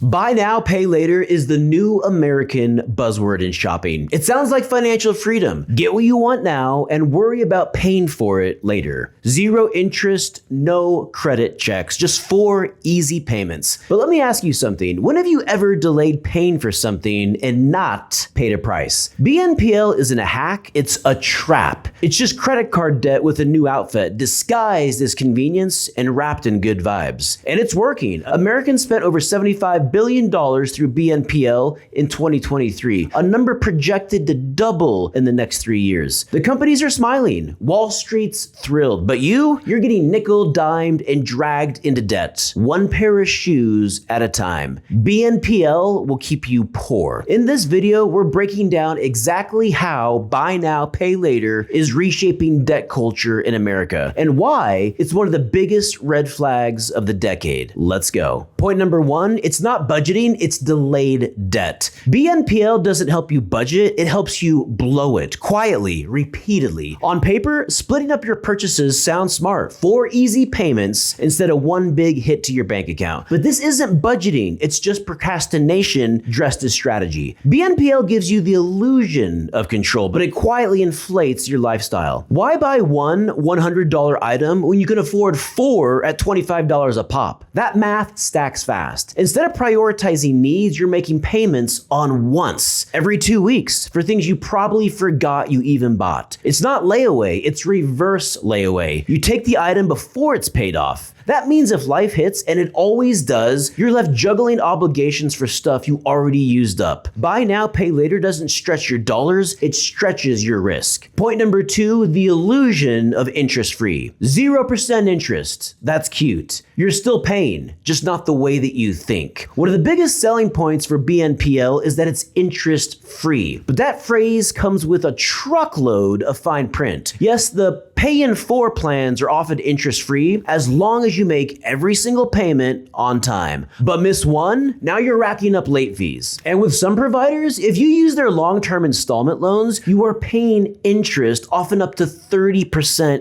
Buy now, pay later is the new American buzzword in shopping. It sounds like financial freedom. Get what you want now and worry about paying for it later. Zero interest, no credit checks, just 4 easy payments. But let me ask you something. When have you ever delayed paying for something and not paid a price? BNPL isn't a hack, it's a trap. It's just credit card debt with a new outfit, disguised as convenience and wrapped in good vibes. And it's working. Americans spent over $75 billion through BNPL in 2023, a number projected to double in the next 3 years. The companies are smiling, Wall Street's thrilled, but you're getting nickel-dimed and dragged into debt, one pair of shoes at a time. BNPL will keep you poor. In this video, we're breaking down exactly how buy now, pay later is reshaping debt culture in America and why it's one of the biggest red flags of the decade. Let's go. Point number 1, it's not budgeting, it's delayed debt. BNPL doesn't help you budget, it helps you blow it quietly, repeatedly. On paper, splitting up your purchases sounds smart. 4 easy payments instead of one big hit to your bank account. But this isn't budgeting, it's just procrastination dressed as strategy. BNPL gives you the illusion of control, but it quietly inflates your lifestyle. Why buy one $100 item when you can afford 4 at $25 a pop? That math stacks fast. Instead of prioritizing needs, you're making payments on once every 2 weeks for things you probably forgot you even bought. It's not layaway, it's reverse layaway. You take the item before it's paid off. That means if life hits, and it always does, you're left juggling obligations for stuff you already used up. Buy now, pay later doesn't stretch your dollars, it stretches your risk. Point number 2, the illusion of interest-free. 0% interest. That's cute. You're still paying, just not the way that you think. One of the biggest selling points for BNPL is that it's interest-free. But that phrase comes with a truckload of fine print. Yes, the pay in 4 plans are often interest-free as long as you make every single payment on time. But miss one, now you're racking up late fees. And with some providers, if you use their long-term installment loans, you are paying interest, often up to 30%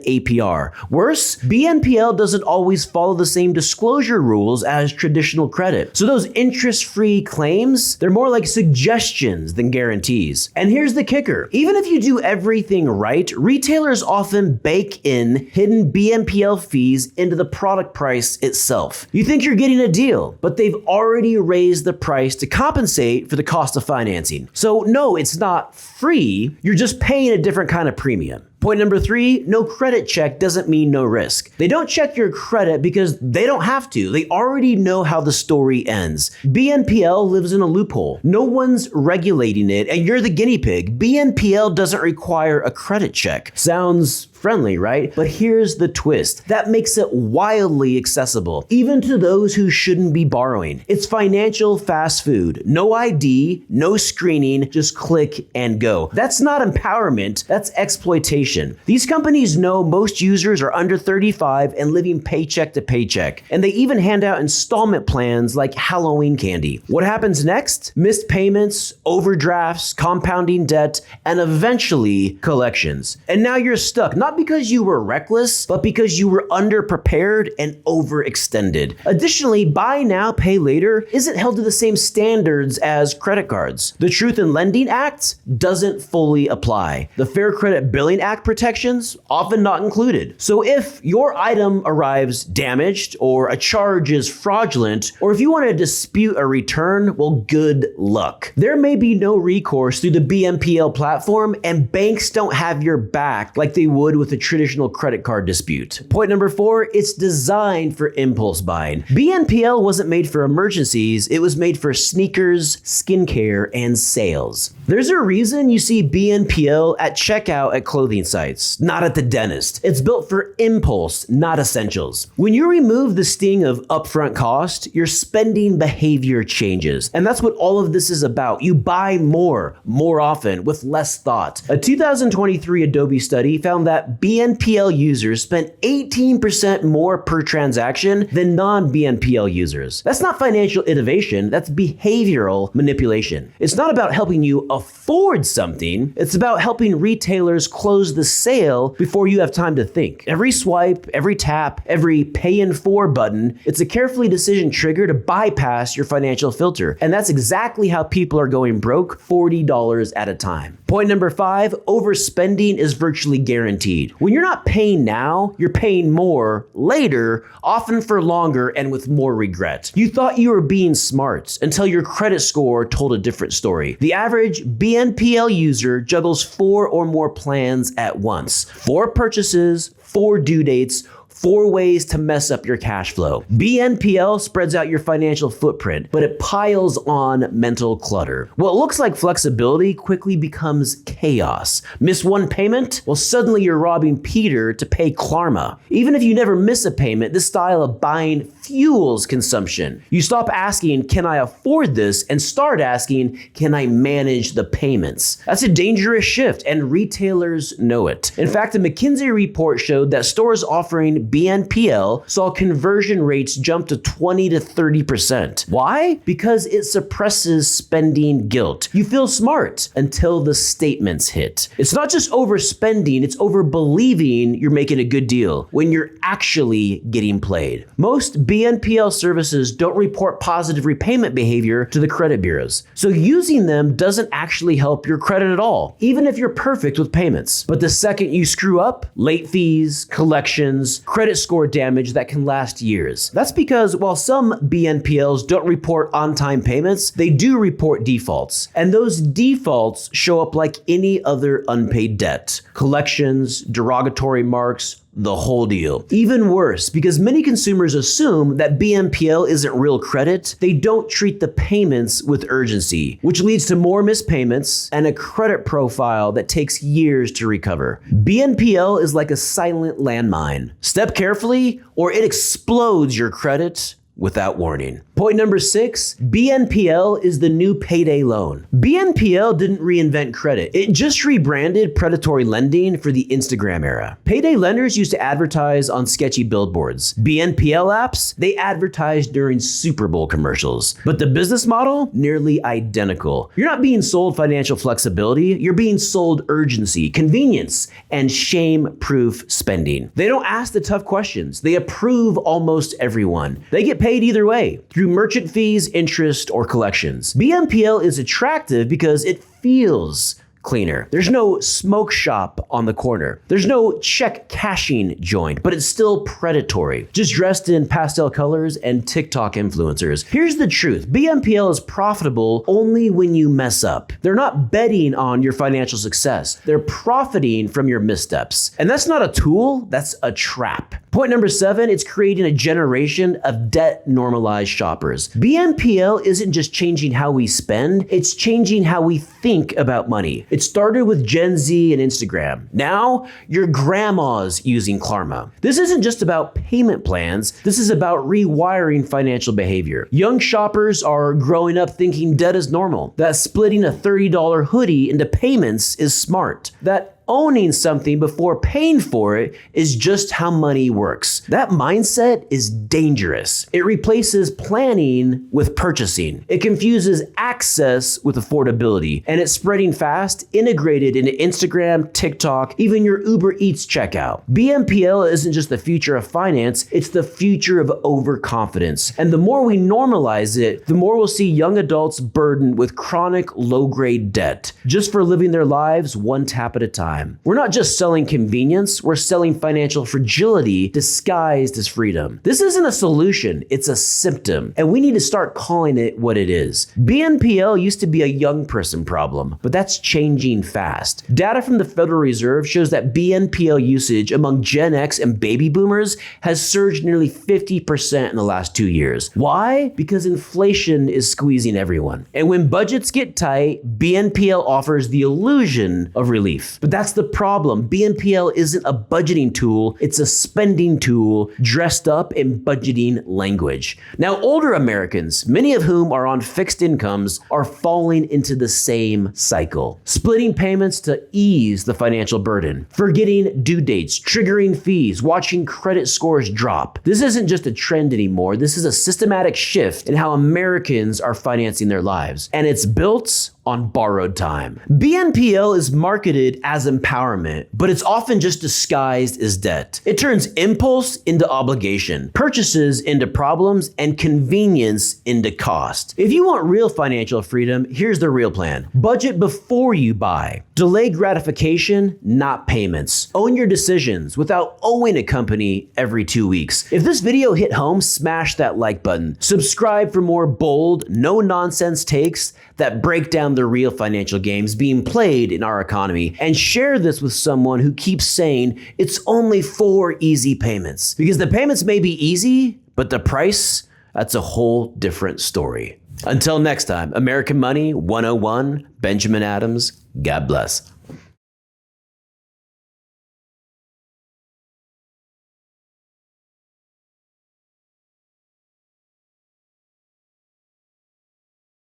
APR. Worse, BNPL doesn't always follow the same disclosure rules as traditional credit. So those interest-free claims, they're more like suggestions than guarantees. And here's the kicker. Even if you do everything right, retailers often bake in hidden BNPL fees into the product price itself. You think you're getting a deal, but they've already raised the price to compensate for the cost of financing. So no, it's not free, you're just paying a different kind of premium. Point number 3, no credit check doesn't mean no risk. They don't check your credit because they don't have to. They already know how the story ends. BNPL lives in a loophole. No one's regulating it, and you're the guinea pig. BNPL doesn't require a credit check. Sounds friendly, right? But here's the twist. That makes it wildly accessible, even to those who shouldn't be borrowing. It's financial fast food. No ID, no screening, just click and go. That's not empowerment, that's exploitation. These companies know most users are under 35 and living paycheck to paycheck, and they even hand out installment plans like Halloween candy. What happens next? Missed payments, overdrafts, compounding debt, and eventually collections. And now you're stuck, not because you were reckless, but because you were underprepared and overextended. Additionally, buy now, pay later isn't held to the same standards as credit cards. The Truth in Lending Act doesn't fully apply. The Fair Credit Billing Act protections often not included. So if your item arrives damaged or a charge is fraudulent, or if you want to dispute a return, well, good luck. There may be no recourse through the BNPL platform, and banks don't have your back like they would with a traditional credit card dispute. Point number 4, it's designed for impulse buying. BNPL wasn't made for emergencies, it was made for sneakers, skincare, and sales. There's a reason you see BNPL at checkout at clothing sites, not at the dentist. It's built for impulse, not essentials. When you remove the sting of upfront cost, your spending behavior changes. And that's what all of this is about. You buy more often, with less thought. A 2023 Adobe study found that that BNPL users spent 18% more per transaction than non-BNPL users. That's not financial innovation, that's behavioral manipulation. It's not about helping you afford something, it's about helping retailers close the sale before you have time to think. Every swipe, every tap, every pay in 4 button, it's a carefully decision trigger to bypass your financial filter. And that's exactly how people are going broke $40 at a time. Point number 5, overspending is virtually guaranteed. When you're not paying now, you're paying more later, often for longer and with more regret. You thought you were being smart until your credit score told a different story. The average BNPL user juggles 4 or more plans at once. 4 purchases, 4 due dates, 4 ways to mess up your cash flow. BNPL spreads out your financial footprint, but it piles on mental clutter. What looks like flexibility quickly becomes chaos. Miss one payment? Well, suddenly you're robbing Peter to pay Klarma. Even if you never miss a payment, this style of buying fuels consumption. You stop asking, can I afford this? And start asking, can I manage the payments? That's a dangerous shift, and retailers know it. In fact, a McKinsey report showed that stores offering BNPL saw conversion rates jump to 20 to 30%. Why? Because it suppresses spending guilt. You feel smart until the statements hit. It's not just overspending, it's over believing you're making a good deal when you're actually getting played. Most BNPL services don't report positive repayment behavior to the credit bureaus. So using them doesn't actually help your credit at all, even if you're perfect with payments. But the second you screw up, late fees, collections, credit score damage that can last years. That's because while some BNPLs don't report on-time payments, they do report defaults. And those defaults show up like any other unpaid debt. Collections, derogatory marks, the whole deal. Even worse, because many consumers assume that BNPL isn't real credit, they don't treat the payments with urgency, which leads to more missed payments and a credit profile that takes years to recover. BNPL is like a silent landmine. Step carefully or it explodes your credit without warning. Point number 6, BNPL is the new payday loan. BNPL didn't reinvent credit. It just rebranded predatory lending for the Instagram era. Payday lenders used to advertise on sketchy billboards. BNPL apps, they advertised during Super Bowl commercials. But the business model, nearly identical. You're not being sold financial flexibility, you're being sold urgency, convenience, and shame-proof spending. They don't ask the tough questions. They approve almost everyone. They get paid either way, through merchant fees, interest, or collections. BNPL is attractive because it feels cleaner. There's no smoke shop on the corner. There's no check cashing joint, but it's still predatory, just dressed in pastel colors and TikTok influencers. Here's the truth. BNPL is profitable only when you mess up. They're not betting on your financial success. They're profiting from your missteps. And that's not a tool, that's a trap. Point number 7, it's creating a generation of debt normalized shoppers. BNPL isn't just changing how we spend, it's changing how we think about money. It started with Gen Z and Instagram. Now, your grandma's using Klarma. This isn't just about payment plans, this is about rewiring financial behavior. Young shoppers are growing up thinking debt is normal, that splitting a $30 hoodie into payments is smart, that owning something before paying for it is just how money works. That mindset is dangerous. It replaces planning with purchasing. It confuses access with affordability, and it's spreading fast, integrated into Instagram, TikTok, even your Uber Eats checkout. BNPL isn't just the future of finance, it's the future of overconfidence. And the more we normalize it, the more we'll see young adults burdened with chronic low-grade debt, just for living their lives one tap at a time. We're not just selling convenience, we're selling financial fragility disguised as freedom. This isn't a solution, it's a symptom, and we need to start calling it what it is. BNPL used to be a young person problem, but that's changing fast. Data from the Federal Reserve shows that BNPL usage among Gen X and baby boomers has surged nearly 50% in the last 2 years. Why? Because inflation is squeezing everyone. And when budgets get tight, BNPL offers the illusion of relief. But that's That's the problem. BNPL isn't a budgeting tool, it's a spending tool dressed up in budgeting language. Now, older Americans, many of whom are on fixed incomes, are falling into the same cycle. Splitting payments to ease the financial burden, forgetting due dates, triggering fees, watching credit scores drop. This isn't just a trend anymore. This is a systematic shift in how Americans are financing their lives, and it's built on borrowed time. BNPL is marketed as empowerment, but it's often just disguised as debt. It turns impulse into obligation, purchases into problems, and convenience into cost. If you want real financial freedom, here's the real plan. Budget before you buy. Delay gratification, not payments. Own your decisions without owing a company every 2 weeks. If this video hit home, smash that like button. Subscribe for more bold, no-nonsense takes that break down the real financial games being played in our economy, and share this with someone who keeps saying it's only 4 easy payments. Because the payments may be easy, but the price, that's a whole different story. Until next time, American Money 101, Benjamin Adams, God bless.